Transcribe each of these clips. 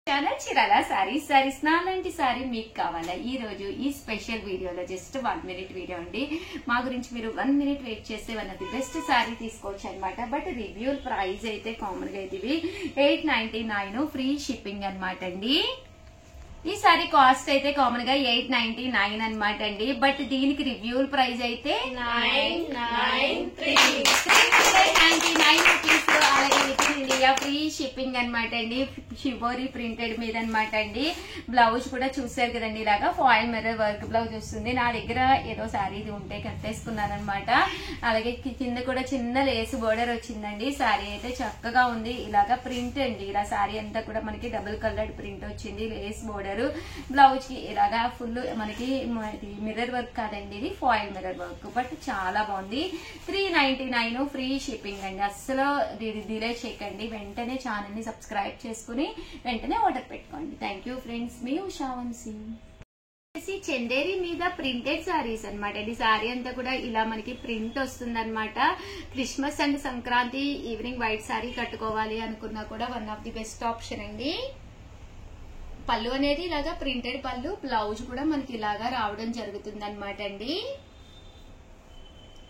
Channel Chirala saris నాలాంటి sorry మీకు కావాలా? ఈ రోజు ఈ స్పెషల్ వీడియోలో జస్ట్ 1 minute వీడియో అండి. మా గురించి మీరు 1 minute వెయిట్ చేస్తే one of the best sorry తీసుకోవచ్చు అనమాట. బట్ రివ్యూ ప్రైస్ అయితే కామన్ గా అయితే 899 ఫ్రీ షిప్పింగ్ అనమాట అండి. ఈ సారీ కాస్ట్ అయితే కామన్ గా 899 అనమాట అండి. బట్ దీనికి రివ్యూ ప్రైస్ అయితే 399 రూపీస్. అలాగే with in India free shipping అనమాట అండి. షిబోరి ప్రింటెడ్ మీద అనమాట అండి. బ్లౌజ్ కూడా చూసారు కదండి, ఇలాగా ఫాయిల్ మిర్రర్ వర్క్ బ్లౌజ్ వస్తుంది. నా దగ్గర ఏదో సారీ ఉంటే కట్టేసుకున్నాను అనమాట. అలాగే కింద కూడా చిన్న లేస్ బోర్డర్ వచ్చిందండి. సారీ అయితే చక్కగా ఉంది. ఇలాగా ప్రింట్ అండి, ఇలా సారీ అంతా కూడా మనకి డబుల్ కలర్డ్ ప్రింట్ వచ్చింది. లేస్ బోర్డర్ బ్లౌజ్ కి ఇలాగా ఫుల్ మనకి మిర్రర్ వర్క్ కాదండి, ఇది ఫాయిల్ మిర్రర్ వర్క్. బట్ చాలా బాగుంది. 399 ఫ్రీ షిప్పింగ్ అండి. అస్సలు డిలే చేయకండి, వెంటనే ఛానల్ ని సబ్స్క్రైబ్ చేసుకుని వెంటనే ఆర్డర్ పెట్టుకోండి. థ్యాంక్ యూ ఫ్రెండ్స్, మీ ఉషా వంశీ. చందేరి మీద ప్రింటెడ్ సారీస్ అనమాట. ఈ సారీ అంతా కూడా ఇలా మనకి ప్రింట్ వస్తుంది అనమాట. Christmas and Sankranti evening white sorry కట్టుకోవాలి అనుకున్నా కూడా one of the best option అండి. పళ్ళు అనేది ఇలాగా ప్రింటెడ్ పళ్ళు, బ్లౌజ్ కూడా మనకి ఇలాగా రావడం జరుగుతుంది అనమాట అండి.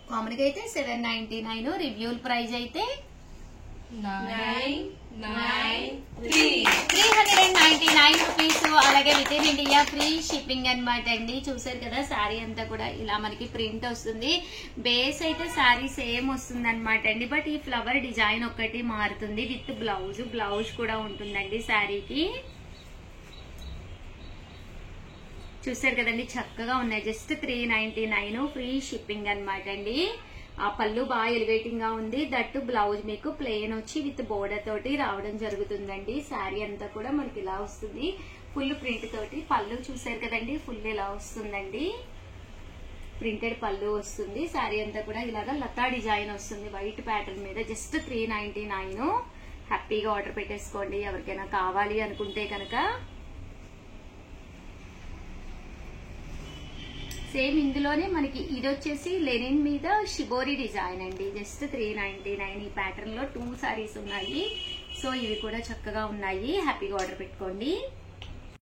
కామన్ గా అయితే 799, రివ్యూ ప్రైస్ అయితే 399 రూపీస్. అలాగే with in India free shipping అనమాట అండి. చూసారు కదా, శారీ అంతా కూడా ఇలా మనకి ప్రింట్ వస్తుంది. బేస్ అయితే శారీ సేమ్ వస్తుంది అనమాట అండి. బట్ ఈ ఫ్లవర్ డిజైన్ ఒక్కటి మారుతుంది విత్ బ్లౌజ్ కూడా ఉంటుందండి శారీకి. చూసారు కదండి, చక్కగా ఉన్నాయి. జస్ట్ 399 ఫ్రీ షిప్పింగ్ అనమాట అండి. ఆ పళ్ళు బాగా ఎలివేటింగ్ గా ఉంది. దట్టు బ్లౌజ్ మీకు ప్లెయిన్ వచ్చి విత్ బోర్డర్ తోటి రావడం జరుగుతుందండి. శారీ అంతా కూడా మనకి ఇలా వస్తుంది, ఫుల్ ప్రింట్ తోటి. పళ్ళు చూసారు కదండి, ఫుల్ ఇలా వస్తుందండి, ప్రింటెడ్ పళ్ళు వస్తుంది. శారీ అంతా కూడా ఇలాగా లతా డిజైన్ వస్తుంది వైట్ ప్యాటర్న్ మీద. జస్ట్ 399. హ్యాపీగా ఆర్డర్ పెట్టేసుకోండి ఎవరికైనా కావాలి అనుకుంటే కనుక. సేమ్ ఇందులోనే మనకి ఇది వచ్చేసి లెనిన్ మీద షిబోరి డిజైన్ అండి. జస్ట్ 399. ఈ ప్యాటర్న్ లో 2 సారీస్ ఉన్నాయి. సో ఇవి కూడా చక్కగా ఉన్నాయి, హ్యాపీగా ఆర్డర్ పెట్టుకోండి.